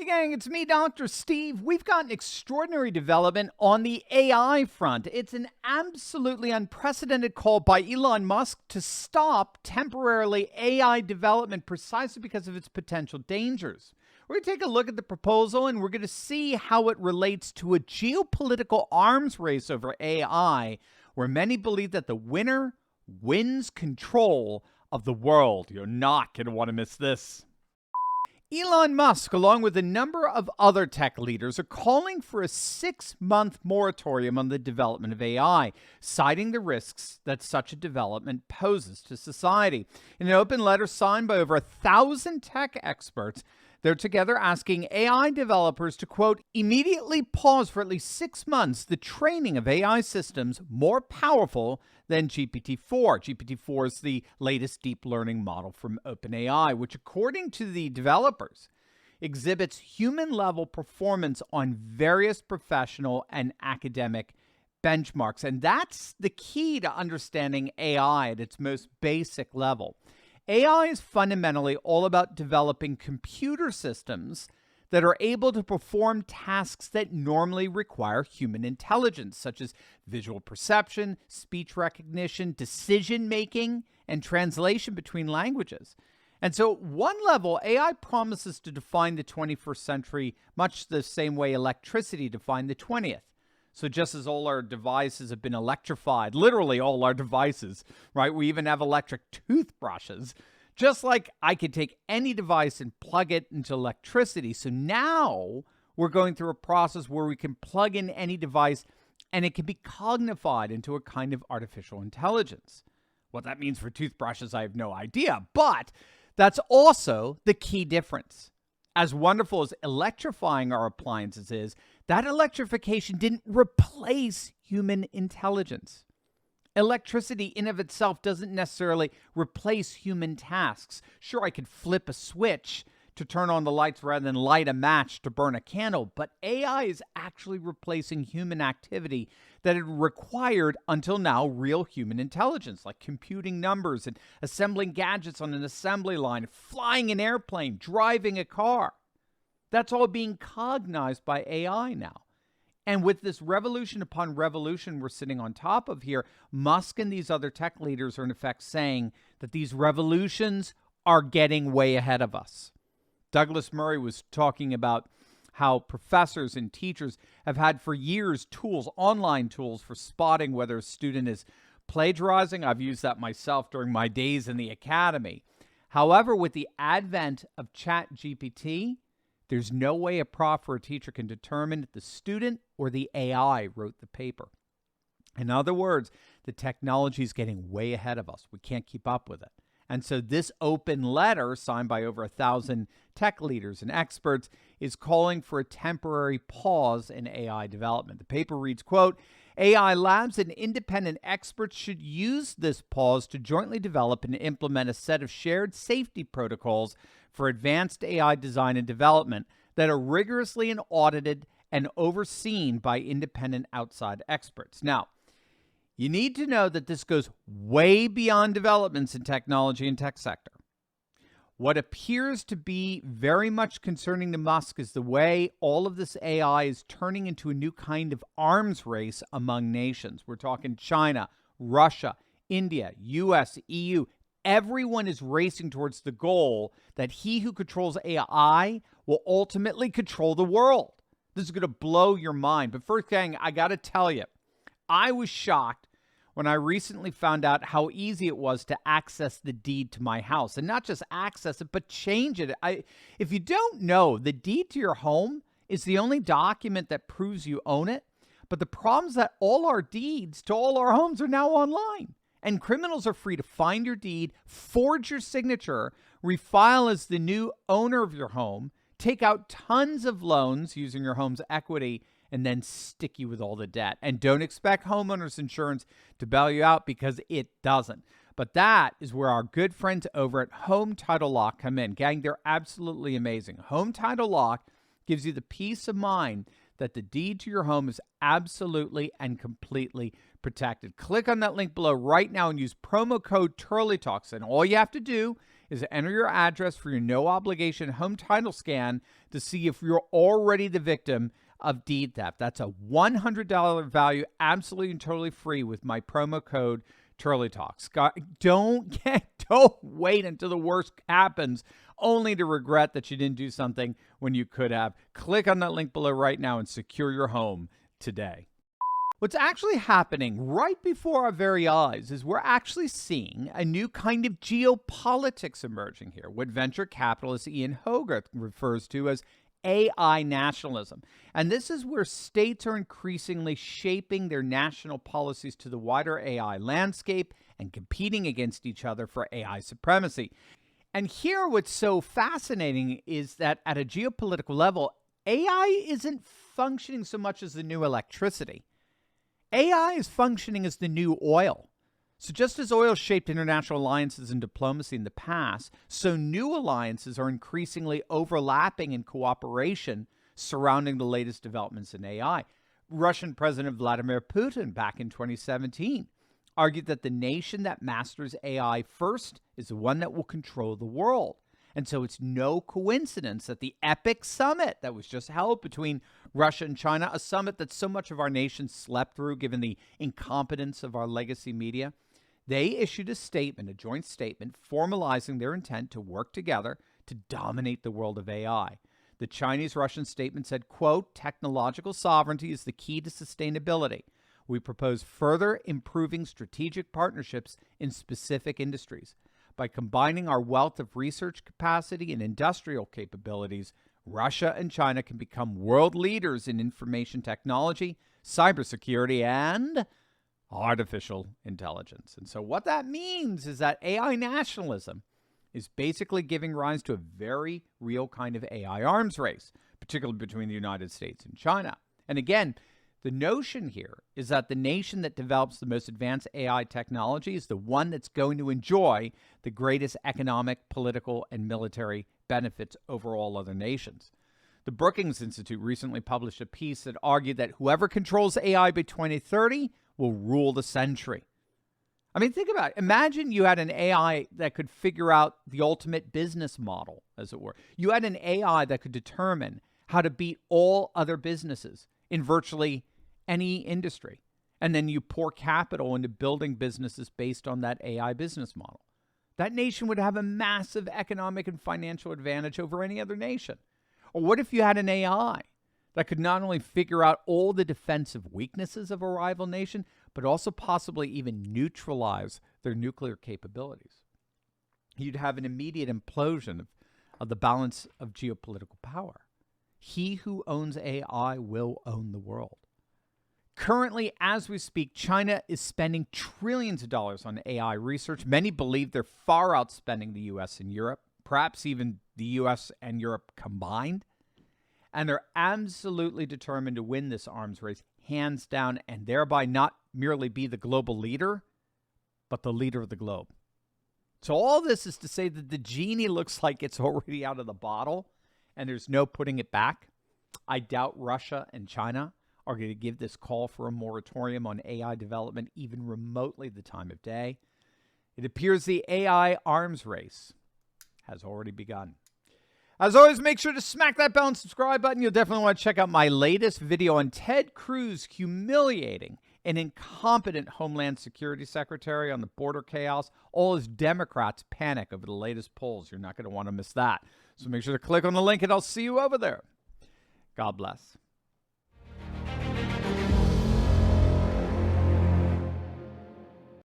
gang, it's me, Dr. Steve. We've got an extraordinary development on the AI front. It's an absolutely unprecedented call by Elon Musk to stop temporarily AI development precisely because of its potential dangers. We're going to take a look at the proposal and we're going to see how it relates to a geopolitical arms race over AI, where many believe that the winner wins control of the world. You're not going to want to miss this. Elon Musk, along with a number of other tech leaders, are calling for a 6-month moratorium on the development of AI, citing the risks that such a development poses to society. In an open letter signed by over 1,000 tech experts, they're together asking AI developers to, quote, immediately pause for at least 6 months the training of AI systems more powerful than GPT-4. GPT-4 is the latest deep learning model from OpenAI, which, according to the developers, exhibits human-level performance on various professional and academic benchmarks. And that's the key to understanding AI at its most basic level. AI is fundamentally all about developing computer systems that are able to perform tasks that normally require human intelligence, such as visual perception, speech recognition, decision-making, and translation between languages. And so at one level, AI promises to define the 21st century much the same way electricity defined the 20th. So just as all our devices have been electrified, literally all our devices, right? We even have electric toothbrushes. Just like I could take any device and plug it into electricity. So now we're going through a process where we can plug in any device and it can be cognified into a kind of artificial intelligence. What that means for toothbrushes, I have no idea. But that's also the key difference. As wonderful as electrifying our appliances is, that electrification didn't replace human intelligence. Electricity in of itself doesn't necessarily replace human tasks. Sure, I could flip a switch to turn on the lights rather than light a match to burn a candle, but AI is actually replacing human activity that had required, until now, real human intelligence, like computing numbers and assembling gadgets on an assembly line, flying an airplane, driving a car. That's all being cognized by AI now. And with this revolution upon revolution we're sitting on top of here, Musk and these other tech leaders are in effect saying that these revolutions are getting way ahead of us. Douglas Murray was talking about how professors and teachers have had for years tools, online tools for spotting whether a student is plagiarizing. I've used that myself during my days in the academy. However, with the advent of ChatGPT, there's no way a prof or a teacher can determine if the student or the AI wrote the paper. In other words, the technology is getting way ahead of us. We can't keep up with it. And so this open letter, signed by over 1,000 tech leaders and experts, is calling for a temporary pause in AI development. The paper reads, quote, AI labs and independent experts should use this pause to jointly develop and implement a set of shared safety protocols for advanced AI design and development that are rigorously and audited and overseen by independent outside experts. Now, you need to know that this goes way beyond developments in technology and tech sector. What appears to be very much concerning to Musk is the way all of this AI is turning into a new kind of arms race among nations. We're talking China, Russia, India, US, EU. Everyone is racing towards the goal that he who controls AI will ultimately control the world. This is going to blow your mind. But first, gang, I got to tell you, I was shocked when I recently found out how easy it was to access the deed to my house. And not just access it, but change it. If you don't know, the deed to your home is the only document that proves you own it. But the problem is that all our deeds to all our homes are now online. And criminals are free to find your deed, forge your signature, refile as the new owner of your home, take out tons of loans using your home's equity, and then stick you with all the debt. And don't expect homeowners insurance to bail you out, because it doesn't. But that is where our good friends over at Home Title Lock come in. Gang, they're absolutely amazing. Home Title Lock gives you the peace of mind that the deed to your home is absolutely and completely protected. Click on that link below right now and use promo code TurleyTalks. And all you have to do is enter your address for your no-obligation home title scan to see if you're already the victim of deed theft. That's a $100 value, absolutely and totally free with my promo code Turley Talks. Don't wait until the worst happens only to regret that you didn't do something when you could have. Click on that link below right now and secure your home today. What's actually happening right before our very eyes is we're actually seeing a new kind of geopolitics emerging here, what venture capitalist Ian Hogarth refers to as AI nationalism. And this is where states are increasingly shaping their national policies to the wider AI landscape and competing against each other for AI supremacy. And here what's so fascinating is that at a geopolitical level, AI isn't functioning so much as the new electricity. AI is functioning as the new oil. So just as oil shaped international alliances and diplomacy in the past, so new alliances are increasingly overlapping in cooperation surrounding the latest developments in AI. Russian President Vladimir Putin back in 2017 argued that the nation that masters AI first is the one that will control the world. And so it's no coincidence that the epic summit that was just held between Russia and China, a summit that so much of our nation slept through given the incompetence of our legacy media, they issued a statement, a joint statement, formalizing their intent to work together to dominate the world of AI. The Chinese-Russian statement said, quote, technological sovereignty is the key to sustainability. We propose further improving strategic partnerships in specific industries. By combining our wealth of research capacity and industrial capabilities, Russia and China can become world leaders in information technology, cybersecurity, and artificial intelligence. And so what that means is that AI nationalism is basically giving rise to a very real kind of AI arms race, particularly between the United States and China. And again, the notion here is that the nation that develops the most advanced AI technology is the one that's going to enjoy the greatest economic, political, and military benefits over all other nations. The Brookings Institute recently published a piece that argued that whoever controls AI by 2030 will rule the century. I mean, think about it. Imagine you had an AI that could figure out the ultimate business model, as it were. You had an AI that could determine how to beat all other businesses in virtually any industry. And then you pour capital into building businesses based on that AI business model. That nation would have a massive economic and financial advantage over any other nation. Or what if you had an AI that could not only figure out all the defensive weaknesses of a rival nation, but also possibly even neutralize their nuclear capabilities? You'd have an immediate implosion of the balance of geopolitical power. He who owns AI will own the world. Currently, as we speak, China is spending trillions of dollars on AI research. Many believe they're far outspending the U.S. and Europe, perhaps even the U.S. and Europe combined. And they're absolutely determined to win this arms race, hands down, and thereby not merely be the global leader, but the leader of the globe. So all this is to say that the genie looks like it's already out of the bottle, and there's no putting it back. I doubt Russia and China are going to give this call for a moratorium on AI development even remotely the time of day. It appears the AI arms race has already begun. As always, make sure to smack that bell and subscribe button. You'll definitely want to check out my latest video on Ted Cruz humiliating an incompetent Homeland Security Secretary on the border chaos. All as Democrats panic over the latest polls. You're not going to want to miss that. So make sure to click on the link and I'll see you over there. God bless.